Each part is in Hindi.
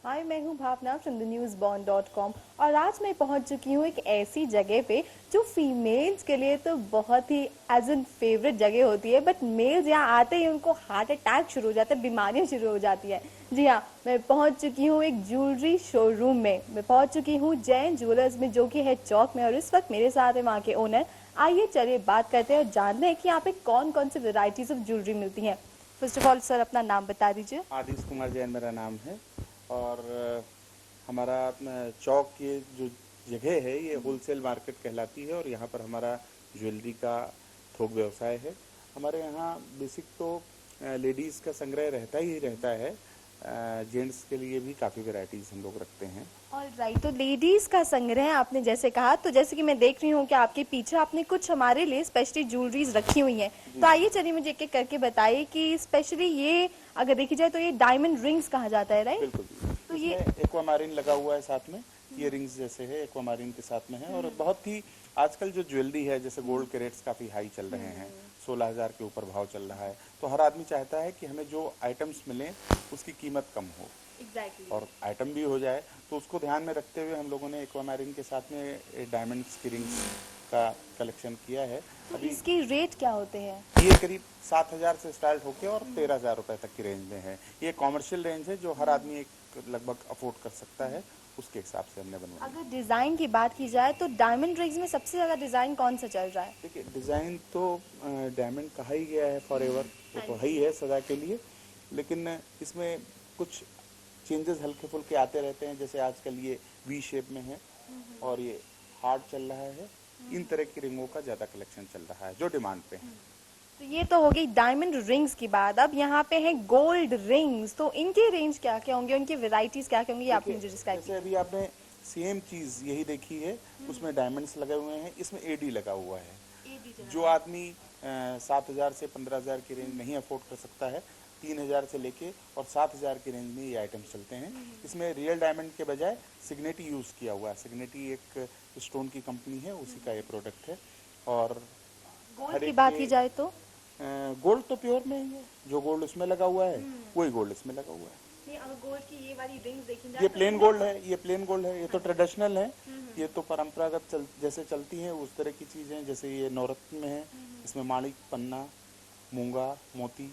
हाय, मैं हूँ भावना फ्रॉम द newsbond.com और आज मैं पहुँच चुकी हूँ एक ऐसी जगह पे जो फीमेल्स के लिए तो बहुत ही एज एन फेवरेट जगह होती है, बट मेल्स यहाँ आते ही उनको हार्ट अटैक शुरू हो जाता है, बीमारियाँ शुरू हो जाती है। जी हाँ, मैं पहुँच चुकी हूँ एक ज्वेलरी शोरूम में। मैं पहुँच चुकी हूँ जैन ज्वेलर्स में, जो कि है चौक में, और इस वक्त मेरे साथ है वहाँ के ओनर। आइए चलिए बात करते हैं और जानते हैं कि यहाँ पे कौन कौन सी वेराइटीज ऑफ ज्वेलरी मिलती हैं। फर्स्ट ऑफ ऑल सर, अपना नाम बता दीजिए। आदिश कुमार जैन मेरा नाम है। और हमारा चौक ये जो जगह है ये होलसेल मार्केट कहलाती है और यहाँ पर हमारा ज्वेलरी का थोक व्यवसाय है। हमारे यहाँ बेसिक तो लेडीज़ का संग्रह रहता ही रहता है, जेंट्स के लिए भी काफ़ी वैरायटीज़ हम लोग रखते हैं। और राइट, तो लेडीज का संग्रह आपने जैसे कहा, तो जैसे कि मैं देख रही हूँ कि आपके पीछे आपने कुछ हमारे लिए स्पेशली ज्वेलरीज रखी हुई हैं। तो आइए चलिए मुझे एक एक करके बताइए कि स्पेशली ये अगर देखी जाए तो ये डायमंड रिंग्स कहा जाता है, राइट? बिल्कुल। तो ये एक्वामारीन लगा हुआ है साथ में, ये रिंग्स जैसे है एक्वामारीन के साथ में है। और बहुत ही आजकल जो ज्वेलरी है, जैसे गोल्ड के रेट्स काफ़ी हाई चल रहे हैं, 16,000 के ऊपर भाव चल रहा है, तो हर आदमी चाहता है कि हमें जो आइटम्स मिलें उसकी कीमत कम हो और आइटम भी हो जाए। तो उसको ध्यान में रखते हुए हम लोगों ने एक्वामारीन के साथ में डायमंड्स की रिंग्स का कलेक्शन किया है। तो इसकी रेट क्या होते हैं? ये करीब 7,000 से स्टार्ट होके और 13,000 रुपए तक की रेंज में है। ये कॉमर्शियल रेंज है जो हर आदमी एक लगभग अफोर्ड कर सकता है, उसके हिसाब से हमने बनवाया। अगर डिजाइन की बात की जाए तो डायमंड रिंग्स में सबसे ज्यादा डिजाइन कौन सा चल रहा है? देखिए, डिज़ाइन तो डायमंड कहा ही गया है फॉर एवर, वो तो है ही है सदा के लिए, लेकिन इसमें कुछ चेंजेस हल्के फुल्के आते रहते हैं। जैसे आजकल ये वी शेप में है और ये हार्ड चल रहा है। इन तरह की रिंगों का ज़्यादा कलेक्शन चल रहा है जो डिमांड पे है। तो ये तो हो गई डायमंड रिंग्स की बात। अब यहाँ पे है गोल्ड रिंग्स, तो इनके रेंज क्या क्या होंगे, उनकी वेराइटीज क्या क्या होंगी, ये आपने मुझे डिस्क्राइब जैसे अभी आपने सेम चीज़ यही देखी है, उसमें डायमंड्स लगे हुए हैं, इसमें एडी लगा हुआ है। जो आदमी 7,000 से 15,000 की रेंज नहीं अफोर्ड कर सकता है, 3,000 से लेके और 7,000 की रेंज में ये आइटम्स चलते हैं। इसमें रियल डायमंड के बजाय सिग्नेटी यूज़ किया हुआ है। सिग्नेटी एक स्टोन की कंपनी है, उसी का ये प्रोडक्ट है। और गोल्ड की बात की जाए तो गोल्ड तो प्योर में ही है, जो गोल्ड उसमें लगा हुआ है वही गोल्ड इसमें लगा हुआ है। अगर गोल्ड की ये वाली रिंग्स देखी जाए ये तो प्लेन गोल्ड है, ये प्लेन गोल्ड है, ये तो ट्रेडिशनल है। ये तो परंपरागत जैसे चलती हैं उस तरह की चीज़ें। जैसे ये नवरत्न में है, इसमें माणिक, पन्ना, मूंगा, मोती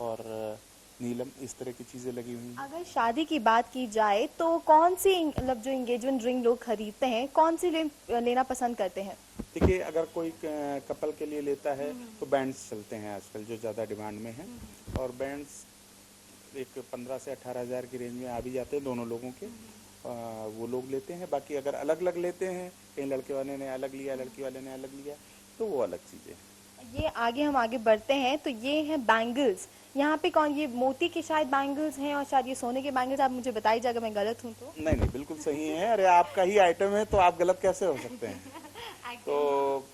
और नीलम, इस तरह की चीज़ें लगी हुई हैं। अगर शादी की बात की जाए तो कौन सी मतलब जो एंगेजमेंट रिंग लोग खरीदते हैं, कौन सी लेना पसंद करते हैं? देखिए, अगर कोई कपल के लिए लेता है तो बैंड्स चलते हैं आजकल जो ज़्यादा डिमांड में है। और बैंड्स एक 15 से 18,000 की रेंज में आ भी जाते हैं दोनों लोगों के, वो लोग लेते हैं। बाकी अगर अलग अलग लेते हैं, कहीं लड़के वाले ने अलग लिया, लड़की वाले ने अलग लिया, तो वो अलग चीज़ें हैं। ये आगे हम आगे बढ़ते हैं तो ये हैं बैंगल्स। यहाँ पे कौन, ये मोती के शायद बैंगल्स हैं और शायद ये सोने के बैंगल्स। आप मुझे बताइए अगर मैं गलत हूँ तो। नहीं नहीं, बिल्कुल सही है। अरे आपका ही आइटम है तो आप गलत कैसे हो सकते हैं? तो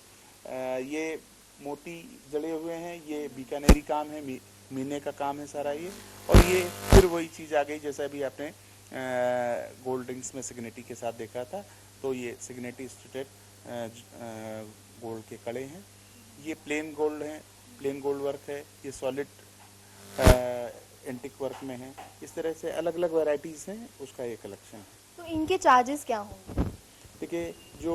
ये मोती जड़े हुए हैं, ये बीकानेरी काम है, मीने का काम है सारा ये। और ये फिर वही चीज़ आ गई जैसे अभी आपने गोल्ड रिंग्स में सिग्नेटी के साथ देखा था, तो ये सिग्नेटी स्टूडेड गोल्ड के कड़े हैं। ये प्लेन गोल्ड है, प्लेन गोल्ड वर्क है। ये सॉलिड एंटिक वर्क में है। इस तरह से अलग अलग वैरायटीज़ हैं, उसका ये कलेक्शन है। तो इनके चार्जेस क्या होंगे? देखिए, जो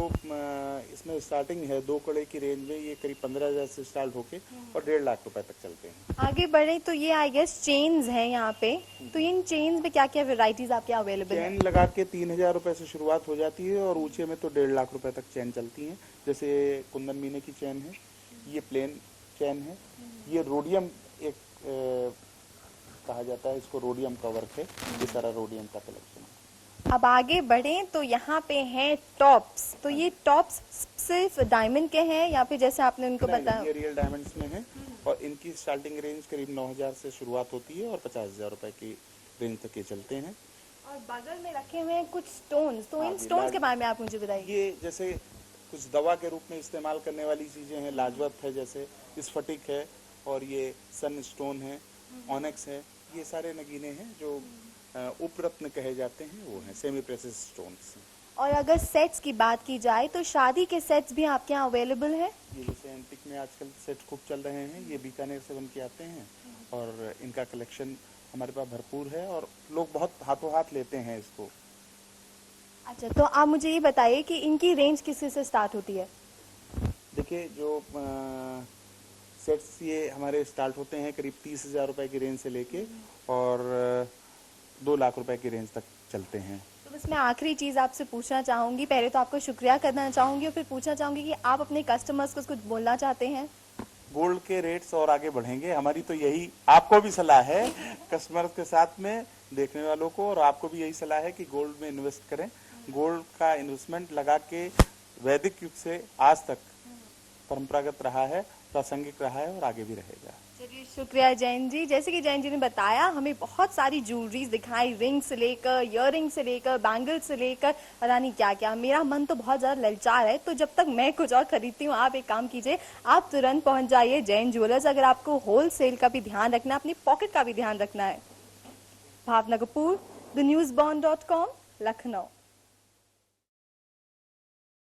इसमें स्टार्टिंग है 2 कड़े की रेंज में, ये करीब 15,000 से स्टार्ट होके और 1.5 लाख रुपए तक चलते हैं। आगे बढ़े तो ये आई गेस चेन्स हैं यहाँ पे। तो इन चेन्स में क्या क्या वेराइटीज आपके अवेलेबल है? चैन लगा के 3,000 रुपए से शुरुआत हो जाती है और ऊंचे में तो 1.5 लाख रुपए तक चैन चलती हैं। जैसे कुंदन मीने की चैन है, ये प्लेन चैन है। ये रोडियम एक कहा जाता है, इसको रोडियम का वर्क है। ये सारा रोडियम का कलेक्शन है। अब आगे बढ़े तो यहाँ पे हैं टॉप्स। तो ये टॉप्स सिर्फ डायमंड के हैं या फिर जैसे आपने उनको बताया? ये रियल डायमंड्स में है और इनकी स्टार्टिंग रेंज करीब 9,000 से शुरुआत होती है और 50,000 रुपए की रेंज तक ये चलते हैं। और बगल में रखे हुए हैं कुछ स्टोन्स। तो इन स्टोन्स के बारे में आप मुझे बताइए। ये जैसे कुछ दवा के रूप में इस्तेमाल करने वाली चीज़ें हैं। लाजवत है, जैसे स्फटिक है, और ये सन स्टोन है, ऑनेक्स है। ये सारे नगीने हैं जो उपरत्न कहे जाते हैं, वो हैं सेमी प्रेसियस स्टोन्स। और अगर सेट्स की बात की जाए तो शादी के सेट्स भी आपके यहाँ अवेलेबल है? ये जैसे एंटिक में आजकल सेट खूब चल रहे हैं, ये बीकानेर से बन के आते हैं और इनका कलेक्शन हमारे पास भरपूर है और लोग बहुत हाथों हाथ लेते हैं इसको। अच्छा, तो आप मुझे ये बताइए कि इनकी रेंज किस से स्टार्ट होती है? देखिए, जो सेट्स ये हमारे स्टार्ट होते हैं करीब 30,000 रुपए की रेंज से लेके और 2 लाख रुपए की रेंज तक चलते हैं। तो बस मैं आखिरी चीज आपसे पूछना चाहूंगी, पहले तो आपको शुक्रिया करना चाहूंगी और फिर पूछना चाहूंगी कि आप अपने कस्टमर्स को कुछ बोलना चाहते हैं? गोल्ड के रेट्स और आगे बढ़ेंगे, हमारी तो यही आपको भी सलाह है, कस्टमर्स के साथ में देखने वालों को, और आपको भी यही सलाह है कि गोल्ड में इन्वेस्ट करें। गोल्ड का इन्वेस्टमेंट लगा के वैदिक युग से आज तक परंपरागत रहा है, प्रासंगिक रहा है और आगे भी रहेगा। चलिए, शुक्रिया जैन जी। जैसे कि जैन जी ने बताया, हमें बहुत सारी ज्वेलरीज दिखाई, रिंग से लेकर, इयररिंग से लेकर, बैंगल से लेकर, पता नहीं क्या क्या। मेरा मन तो बहुत ज्यादा ललचा है, तो जब तक मैं कुछ और खरीदती हूँ, आप एक काम कीजिए, आप तुरंत पहुंच जाइए जैन ज्वेलर्स, अगर आपको होलसेल का भी ध्यान रखना है, अपनी पॉकेट का भी ध्यान रखना है। भावना कपूर, thenewsbond.com, लखनऊ।